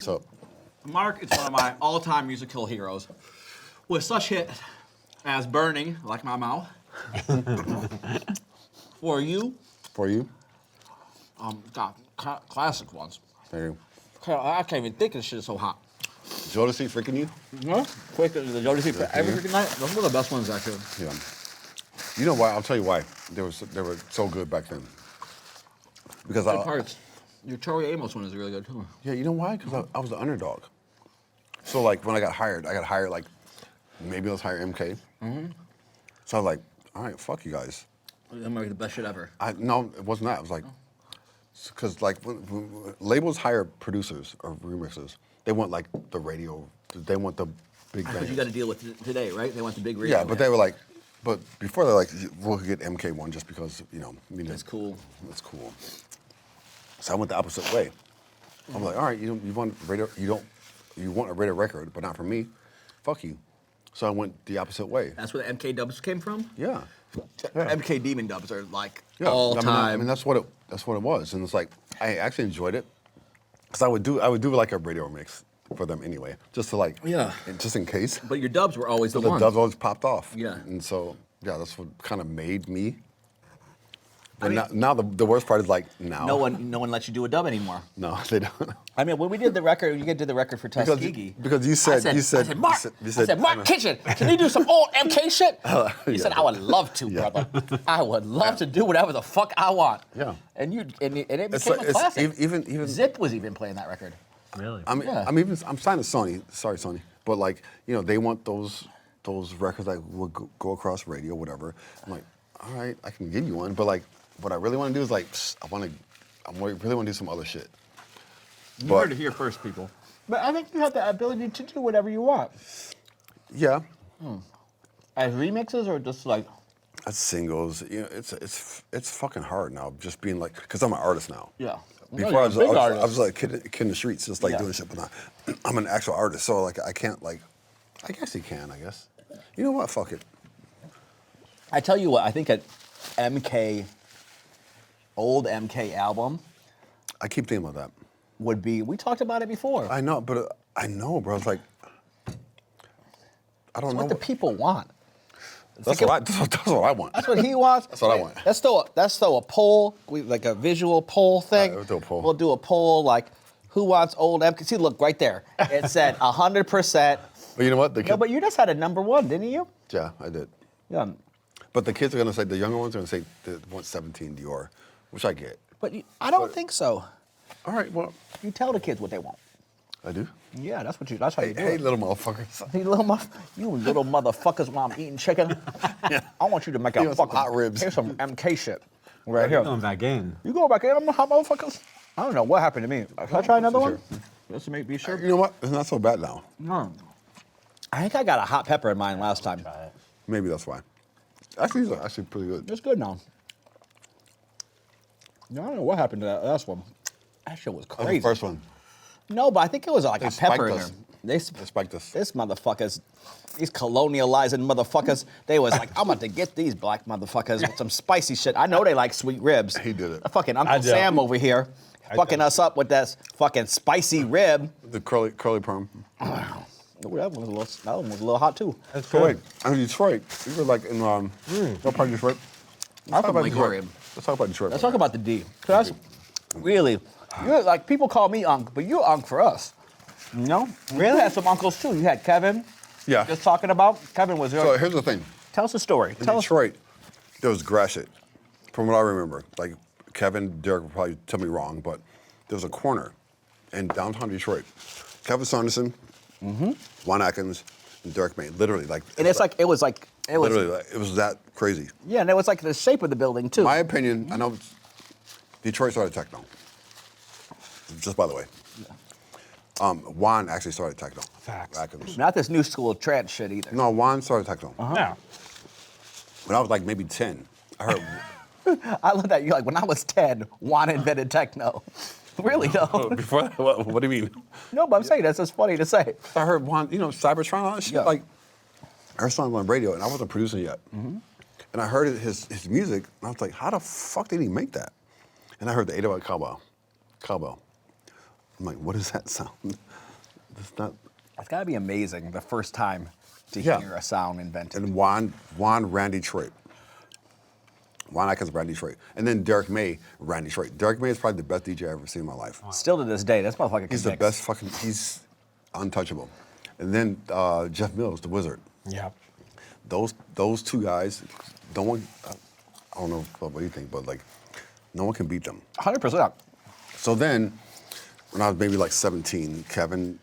So, Mark is one of my all-time musical heroes. With such hits as Burning, Like My Mouth, For You, classic ones. there you I can't even think of this shit, it's so hot. go. Jodeci freaking you? Huh? Quick, the Jodeci for every freaking night. Those were the best ones, actually. Yeah. You know why? I'll tell you why. They were so good back then. Because Good parts. Your Tori Amos one is really good, too. Yeah, you know why? Because I was the underdog. So like when I got hired like maybe let's hire MK. Mm-hmm. So I was like, all right, fuck you guys. That might be the best shit ever. No, it wasn't that. It was like, because like when labels hire producers or remixers, they want like the radio, they want the big bang. Because you got to deal with it today, right? They want the big radio. Yeah, but they were like, but before they're like, we'll get MK one just because, you know. That's cool. That's cool. So I went the opposite way. I'm like, all right, you want radio, you want a radio record, but not from me. Fuck you. So I went the opposite way. That's where the MK dubs came from? Yeah. MK Demon dubs are like Yeah. all time. I mean that's what it was, and it's like I actually enjoyed it, because I would do like a radio mix for them anyway, just to like just in case. But your dubs were always the The ones. dubs always popped off. Yeah. And so that's what kind of made me. But now the worst part is like now. No one lets you do a dub anymore. No, they don't. I mean, when we did the record, you did the record for Tuskegee. Because you said I said, Mark, you said, Mark Kinchen, can you do some old MK shit? He said, I would love to, brother. I would love to do whatever the fuck I want. Yeah. And it became a classic. Even Zip was even playing that record. Really? I'm signed to Sony. Sorry, Sony. But like, you know, they want those records that will go across radio, whatever. I'm like, all right, I can give you one, but like, what I really want to do is like, I really want to do some other shit. You heard it here first, people. But I think you have the ability to do whatever you want. Yeah. As remixes or just like? As singles, you know, it's fucking hard now. Just being like, because I'm an artist now. Yeah. Before I was like a kid in the streets, just like doing shit, but now I'm an actual artist, so like I can't like, I guess he can, I guess. You know what? Fuck it. I tell you what, I think an old MK album I keep thinking about that. would be, we talked about it before. I know, bro. It's like, I don't know. What the people want. That's what I want. That's what he wants. That's what I want. Let's throw a poll, like a visual poll thing. We'll do a poll. We'll do a poll like, who wants old MK? See, look right there. It said 100%. But you know what? No, but you just had a #1, didn't you? Yeah, I did. Yeah. But the kids are gonna say, the younger ones are gonna say they want 17 Dior, which I get. But I don't think so. All right, well, You tell the kids what they want. I do. Yeah, that's how you do Hey, it. little motherfuckers. Hey, you little motherfuckers while I'm eating chicken. I want you to make a want some fucking hot ribs. Here's some MK shit right here. Going back in. You go back in, I'm hot motherfuckers. I don't know what happened to me. Can I try another one? Just to be sure. You know what? It's not so bad now. No. I think I got a hot pepper in mine last time. Maybe that's why. Actually, these are actually pretty good. It's good now. I don't know what happened to that last one. That shit was That's crazy. the first one. No, but I think it was like They a pepper in spiked there. us. They spiked us. This motherfuckers, these colonializing motherfuckers, they was like, I'm about to get these black motherfuckers with some spicy shit. I know they like sweet ribs. He did it. Fucking Uncle Sam over here, fucking us up with that fucking spicy rib. The curly perm. Ooh, that one was a little hot too. That's So wait, good. in Detroit, you were like in what part of Detroit? Let's talk about Detroit. Let's talk about Detroit. Let's talk about the D. 'Cause that's really, you're like, people call me Unc, but you're Unc for us. You know? We had some uncles too. You had Kevin. Yeah. Just talking about. Kevin was So here's the thing. Tell us a story. In Tell us. Detroit, there was grass shit, from what I remember. Like, Kevin, Derrick will probably tell me wrong, but there was a corner in downtown Detroit. Kevin Saunderson, Juan Atkins, and Derrick May. Literally, like. And it was Literally, like, it was that crazy. yeah, and it was like the shape of the building too. My opinion, I know Detroit started techno. Just by the way. Juan actually started techno. Facts. Atkins. Not this new school of trance shit either. No, Juan started techno. Yeah. When I was like maybe 10, I heard. I love that you're like, when I was 10, Juan invented techno. Really though? Before that, what do you mean? No, but I'm saying that's just funny to say. I heard Juan, you know, Cybertron and all that shit. Yeah. Like, I heard something on the radio, and I wasn't producing yet. And I heard his music, and I was like, how the fuck did he make that? And I heard the 808 cowbell. I'm like, what is that sound? It's not. It's got to be amazing the first time to Yeah. hear a sound invented. And Juan ran Detroit. Juan Atkins ran Detroit. And then Derrick May ran Detroit. Derrick May is probably the best DJ I've ever seen in my life. Still to this day, that's motherfucker can He's the mix. best fucking, he's untouchable. And then Jeff Mills, the Wizard. Yeah. Those two guys, no one, I don't know what you think, but like, no one can beat them. 100%. So then, when I was maybe like 17, Kevin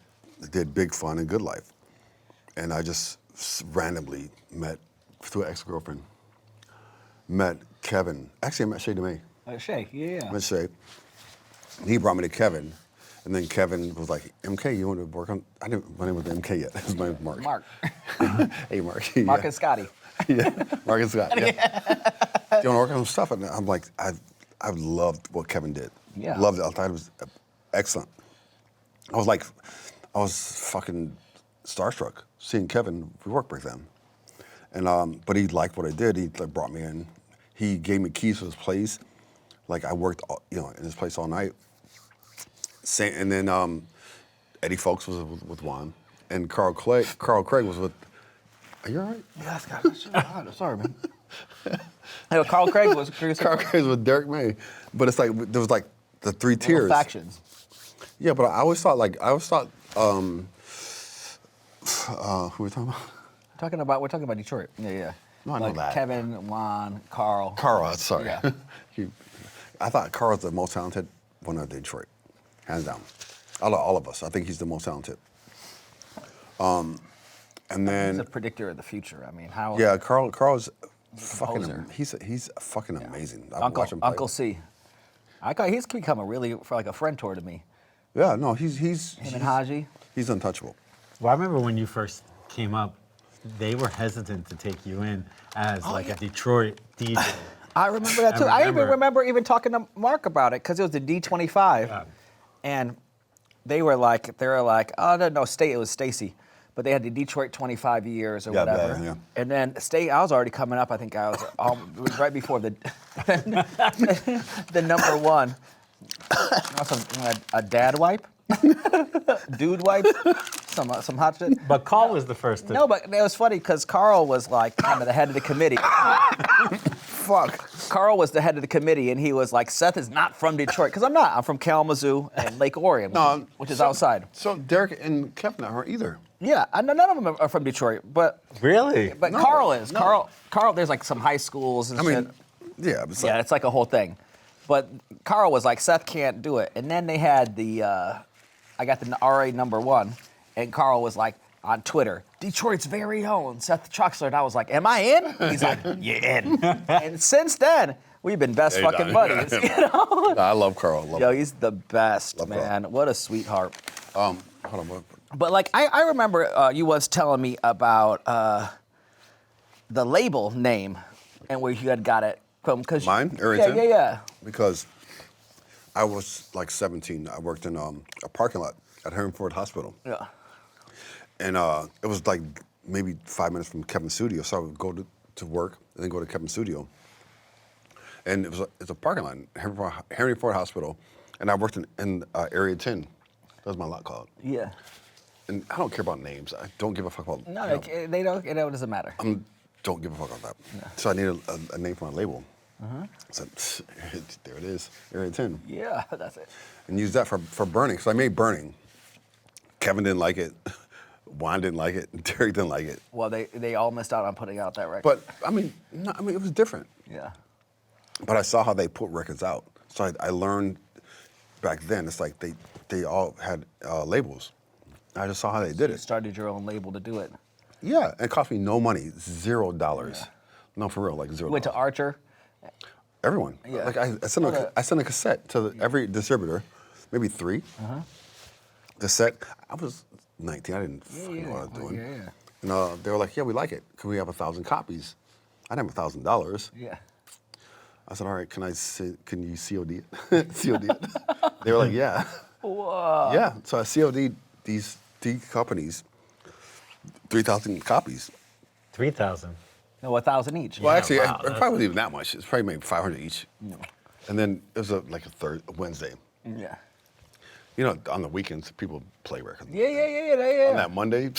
did Big Fun and Good Life. And I just randomly met, through an ex-girlfriend, met Kevin. Actually, I met Shay DeMay. Shay, yeah. I met Shay. And he brought me to Kevin. And then Kevin was like, MK, you want to work on, my name wasn't MK yet. His name was Mark. Mark. Hey, Mark. Mark and Scotty. Yeah, Mark and Scott. Yeah. You want to work on some stuff? And I'm like, I loved what Kevin did. Yeah. Loved it. I thought it was excellent. I was fucking starstruck seeing Kevin work back then. And but he liked what I did. He like, brought me in. He gave me keys to his place. Like I worked, in his place all night. And then Eddie Folks was with Juan, and Carl Craig was with. Are you all right? Yeah, that's sorry, man. Hey, Carl Craig was Carl Craig was with Derrick May, but it's like there was like the three tiers. factions. Yeah, but I always thought who are we talking about? We're talking about Detroit. Yeah. No, I know like that. Kevin, Juan, Carl. Carl, sorry. Yeah. I thought Carl was the most talented one of Detroit, hands down. Out of all of us, I think he's the most talented. And He's then a predictor of the future. I mean, how? yeah, Carl's fucking. composer. He's fucking amazing. I Uncle watch him play. Uncle C. He's become a friend toward me. Yeah, no, he's Him and Haji. He's untouchable. Well, I remember when you first came up, they were hesitant to take you in as like a Detroit DJ. I remember that too. I even remember talking to Mark about it because it was the D25, Yeah. and they were like, oh no, it was Stacy, but they had the Detroit 25 years or Yeah, whatever. yeah. And then I was already coming up. I think I was it was right before the the number one. Also, a dad wipe, dude wipe, some hot shit. But Carl was the first to. No, but it was funny because Carl was like kind of the head of the committee. Fuck. Carl was the head of the committee, and he was like, Seth is not from Detroit. Because I'm not. I'm from Kalamazoo and Lake Orion, which is outside. So Derrick and Kevin aren't either. Yeah, none of them are from Detroit, but Really? No, Carl is. No. Carl, there's like some high schools and shit. Yeah, but Yeah, it's like a whole thing. But Carl was like, Seth can't do it. And then they had I got the RA number one, and Carl was like, on Twitter, Detroit's very own Seth Troxler. And I was like, am I in? He's like, you're in. And since then, we've been best fucking buddies. You know? I love Carl. Yo, he's the best, Love man. What a sweetheart. Hold on. What? But like, I remember you was telling me about the label name and where you had got it from. Mine? Arrington? Yeah. Because I was like 17. I worked in a parking lot at Henry Ford Hospital. Yeah. And it was like maybe 5 minutes from Kevin's studio. So I would go to work and then go to Kevin's studio. And it's a parking lot in Henry Ford Hospital. And I worked in Area 10. That was my lot called. Yeah. And I don't care about names. I don't give a fuck about. No, they don't. It doesn't matter. Don't give a fuck about that. So I needed a name for my label. So there it is, Area 10. Yeah, that's it. And use that for Burning. So I made Burning. Kevin didn't like it. Juan didn't like it. Derrick didn't like it. Well, they all missed out on putting out that record. But I mean, it was different. Yeah. But I saw how they put records out. So I learned back then. It's like they all had labels. I just saw how they did You it. started your own label to do it. Yeah, and it cost me no money, $0. Yeah. No, for real, like $0. Went to Archer. Everyone. Yeah. Like I sent a cassette to every distributor, maybe 3. Cassette. I was 19. I didn't fucking know what I was doing. Yeah. And they were like, "Yeah, we like it. Can we have 1,000 copies?" I didn't have $1,000. Yeah. I said, "All right, can you COD it?" COD it. They were like, "Yeah." Whoa. Yeah. So I COD'd these 3 companies, 3,000 copies. 3,000. No, 1,000 each. Well, actually, wow, it probably wasn't even that much. It's probably maybe 500 each. And then it was like a Wednesday. Yeah. You know, on the weekends, people play records. Yeah. On that Monday,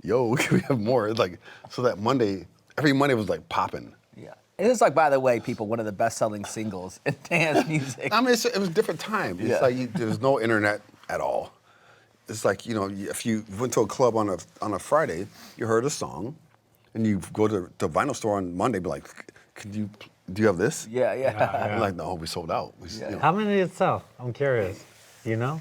yo, we have more. It's like, so that Monday, every Monday was like popping. Yeah. It is like, by the way, people, one of the best-selling singles in dance music. I mean, it was a different time. It's Yeah. like there was no internet at all. It's like, you know, if you went to a club on a Friday, you heard a song, and you go to the vinyl store on Monday, be like, do you have this? Yeah. I'm like, no, we sold out. You know. How many did it sell? I'm curious. Do you know?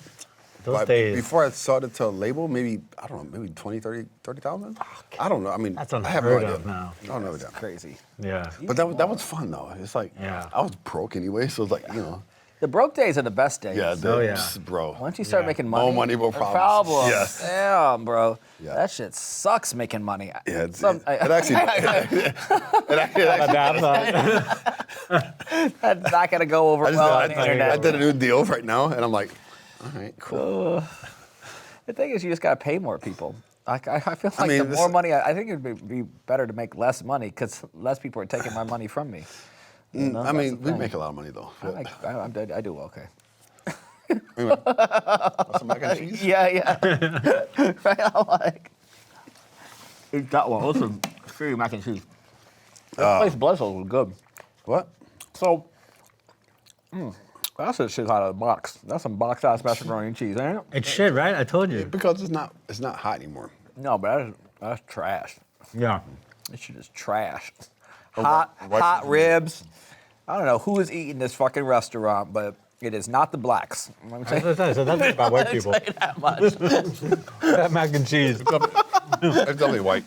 Those But days. before I started to label, maybe, I don't know, maybe 20, 30,000? I don't know. I mean, That's I have no unheard idea. of now. I don't know idea. Crazy. Yeah. But that was fun, though. It's like, Yeah. I was broke anyway, so it's like, you know. The broke days are the best days. Yeah, Oh, yeah. bro. Once you start Yeah. making money, More money, more problems. Yes. Damn, bro. Yeah. That shit sucks making money. Yeah, it That's not gonna go over well on the internet. I did a new deal right now, and I'm like, all right, cool. The thing is, you just gotta pay more people. I feel like mean, the this- more money, I think it'd be better to make less money because less people are taking my money from me. You know, I that's mean, the we thing. make a lot of money, though. I do okay. Want some mac and cheese? Yeah. Right, I'm like, eat that one. Listen, free mac and cheese. This place Blizzle was good. What? So, that's a shit out of the box. That's some box ass macaroni and cheese, ain't it? It's shit, right? I told you. Because it's not hot anymore. No, but that's trash. Yeah. This shit is trash. White Hot people- ribs. I don't know who is eating this fucking restaurant, but it is not the blacks. Let me tell you So that's about white people. that much. That mac and cheese. It's definitely white.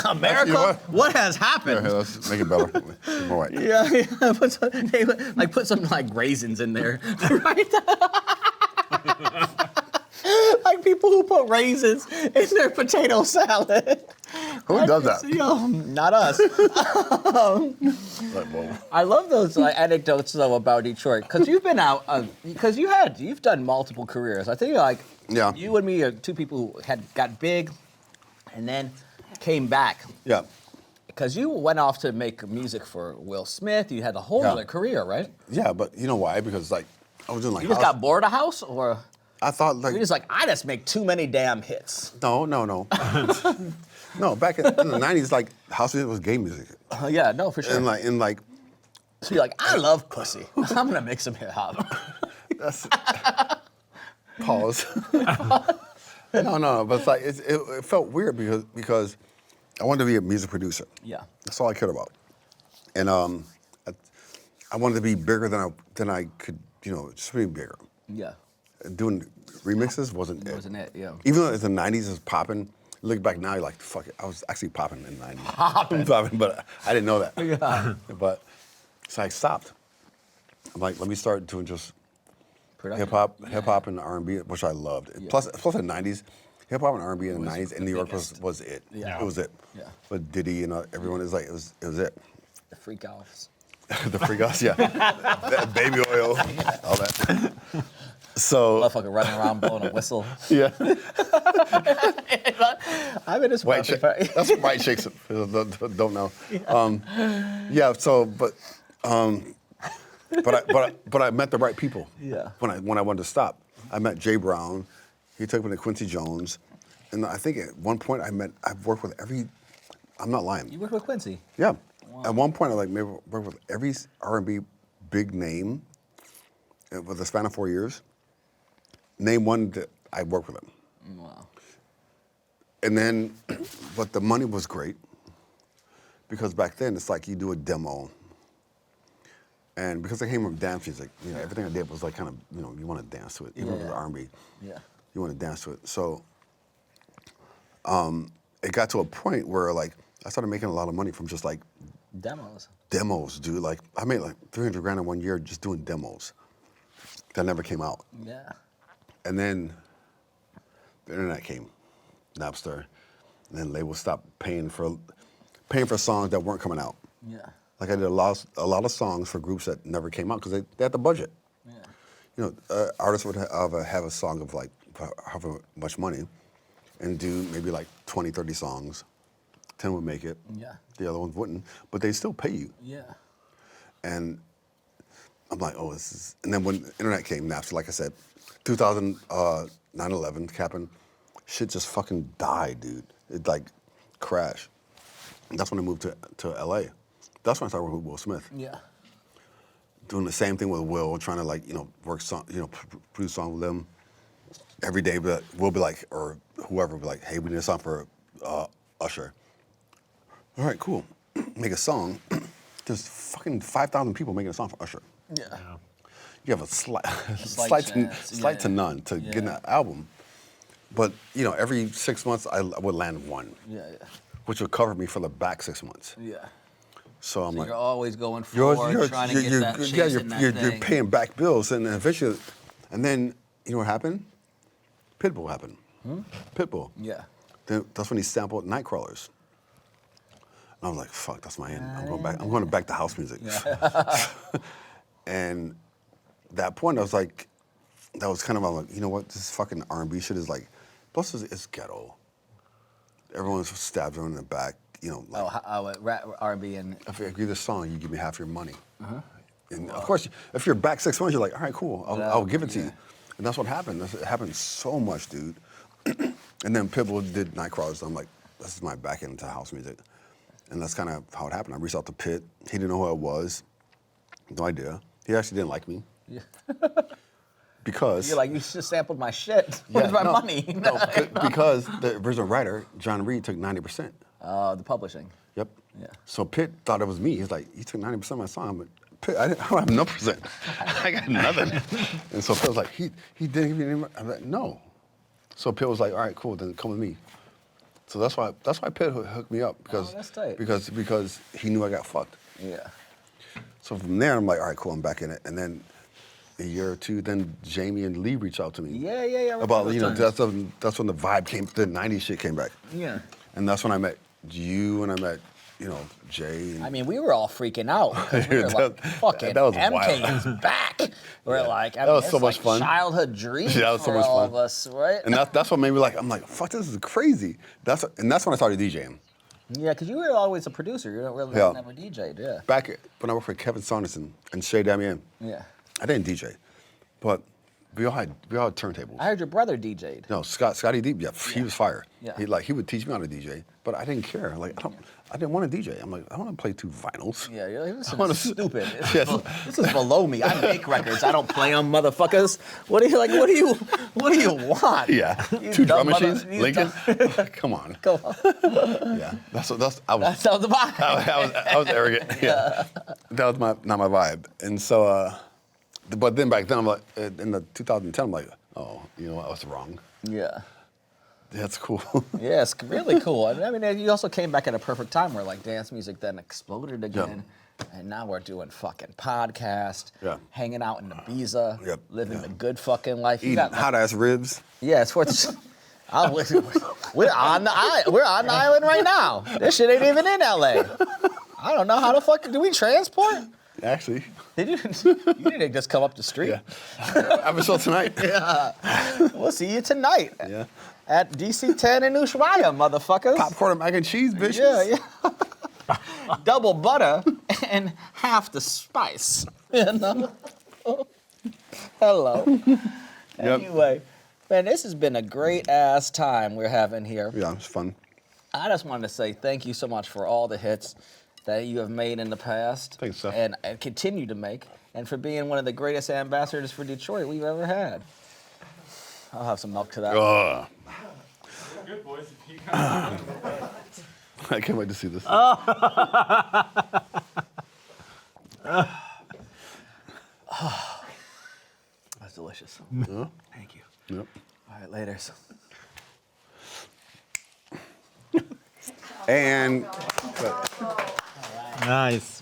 America, You know what? what has Here, happened? let's make it better. More white. Yeah. Put some like raisins in there, right? Like people who put raisins in their potato salad. Who does that? Yo, not us. Like, whoa. I love those anecdotes though about Detroit because you've been out because you've done multiple careers. I think like Yeah. you and me are two people who got big and then came back Yeah. because you went off to make music for Will Smith. You had a whole Yeah. other career, right? Yeah, but you know why? Because like I was doing like You just got bored of house, or I thought like you're just like I just make too many damn hits. no. No, back in the 90s, like house music was gay music, Yeah, no, for sure. and like So you're like, I love pussy. I'm gonna make some hip hop. that's pause. No, but it's like it felt weird because I wanted to be a music producer. Yeah. That's all I cared about, and I wanted to be bigger than I could, you know, just being bigger. Yeah. Doing remixes wasn't it. Wasn't it? Yeah. Even though it's the 90s, it's popping. Look back now, you're like, fuck it. I was actually popping in the 90s. Popping, but I didn't know that. Yeah. But so I stopped. I'm like, let me start doing just Production. hip hop and R&B, which I loved. Plus in the 90s, hip hop and R&B in the 90s in New York was it. Yeah. It was it. Yeah. But Diddy and everyone is like, it was it. The freak offs. The freak offs, yeah. Baby oil, all that. So Motherfucker running around blowing a whistle. yeah. I'm in this White chick. That's what white chicks don't know. Yeah. So, but I met the right people. Yeah. When I wanted to stop, I met Jay Brown. He took me to Quincy Jones, and I think at one point I've worked with every. I'm not lying. You work with Quincy. Yeah. At one point I maybe worked with every R&B big name. With the span of 4 years. Name one that I worked with him. Wow. And then, but the money was great because back then it's like you do a demo, and because I came from dance music, you know, everything I did was like kind of, you know, you want to dance to it, even if it was R&B. Yeah. You want to dance to it. So it got to a point where like I started making a lot of money from just like Demos. demos, dude. Like I made like 300 grand in 1 year just doing demos that never came out. Yeah. And then the internet came, Napster, and then labels stopped paying for songs that weren't coming out. Yeah. Like I did a lot of songs for groups that never came out because they had the budget. Yeah. You know, artists would have a song of like however much money, and do maybe like 20, 30 songs. 10 would make it. Yeah. The other ones wouldn't, but they still pay you. Yeah. And I'm like, oh, this is. And then when the internet came, Napster, like I said, 2000, 9/11 happened. Shit just fucking died, dude. It like crashed. And that's when I moved to LA. That's when I started working with Will Smith. Yeah. Doing the same thing with Will, trying to like, work song, produce songs with them. Every day, but we'll be like, or whoever will be like, hey, we need a song for Usher. All right, cool. Make a song. There's fucking 5,000 people making a song for Usher. Yeah. You have a slight chance. to none to get in that album. But, every 6 months I would land one. Yeah. Which would cover me for the back 6 months. Yeah. So I'm like, You're always going forward, trying to get that chase in that you're thing. paying back bills, and then eventually, and then you know what happened? Pitbull happened. Pitbull. Yeah. That's when he sampled Nightcrawlers. And I was like, fuck, that's my end. I'm going back to house music. Yeah. And that point, I was like, that was kind of like, you know what? This fucking R&B shit is like, plus it's ghetto. Everyone stabs her in the back, like. Rap, R&B, and. If I give you this song, you give me half your money. And of course, if you're back 6 months, you're like, all right, cool, I'll give it to you. And that's what happened. It happened so much, dude. And then Pitbull did Nightcrawlers. So I'm like, this is my back end into house music. And that's kind of how it happened. I reached out to Pitt. He didn't know who I was. No idea. He actually didn't like me. Yeah. Because... You're like, you just sampled my shit. Where's my money? No, because the original writer, John Reed, took 90%. The publishing. Yep. Yeah. So Pitt thought it was me. He's like, you took 90% of my song, but Pitt, I don't have no percent. I got nothing. And so Pitt was like, he didn't give me any money. I'm like, no. So Pitt was like, all right, cool, then come with me. So that's why Pitt hooked me up because that's tight. because he knew I got fucked. Yeah. So from there, I'm like, all right, cool, I'm back in it. And then a year or two, then Jamie and Lee reached out to me. Yeah. About that's when the vibe came, the '90s shit came back. Yeah. And that's when I met you and I met Jay. And I mean, we were all freaking out because we were like, fucking that was MK wild. is back. We're like, that was so much like fun. Childhood dreams That was so for much all fun. of us, right? And that's what made me like, I'm like, fuck, this is crazy. That's when I started DJing. Yeah, because you were always a producer. You don't really never DJ'd, yeah. Back when I worked for Kevin Saunderson and Shay Damien. Yeah. I didn't DJ, but we all had turntables. I heard your brother DJ'd. No, Scotty Deep, he was fire. Yeah. He would teach me how to DJ, but I didn't care. Like I didn't want to DJ. I'm like, I want to play 2 vinyls. Yeah, this is stupid. Yes. This is below me. I make records. I don't play them, motherfuckers. What do you want? Yeah, You 2 dumb drum machines, you Lincoln. Come on. Come on. Yeah, That sounds about. I was arrogant. Yeah, that was not my vibe. And so, but then back then, I'm like, in the 2010, I'm like, oh, I was wrong. Yeah. That's cool. Yeah, it's really cool. I mean, you also came back at a perfect time where like dance music then exploded again. And now we're doing fucking podcast, hanging out in Ibiza, living the good fucking life. Eating hot ass ribs. Yeah, it's worth. We're on the island right now. This shit ain't even in LA. I don't know how the fuck do we transport? Actually. You didn't just come up the street. Yeah. I have a show tonight. Yeah. We'll see you tonight. Yeah. At DC-10 in Ushuaia, motherfuckers. Popcorn and mac and cheese, bitches. Yeah. Double butter and half the spice. Hello. Anyway, man, this has been a great ass time we're having here. Yeah, it's fun. I just wanted to say thank you so much for all the hits that you have made in the past. Thanks, Seth. And continue to make, and for being one of the greatest ambassadors for Detroit we've ever had. I'll have some milk to that. Good boys. I can't wait to see this. That's delicious. Thank you. Yep. All right, laters. And Nice.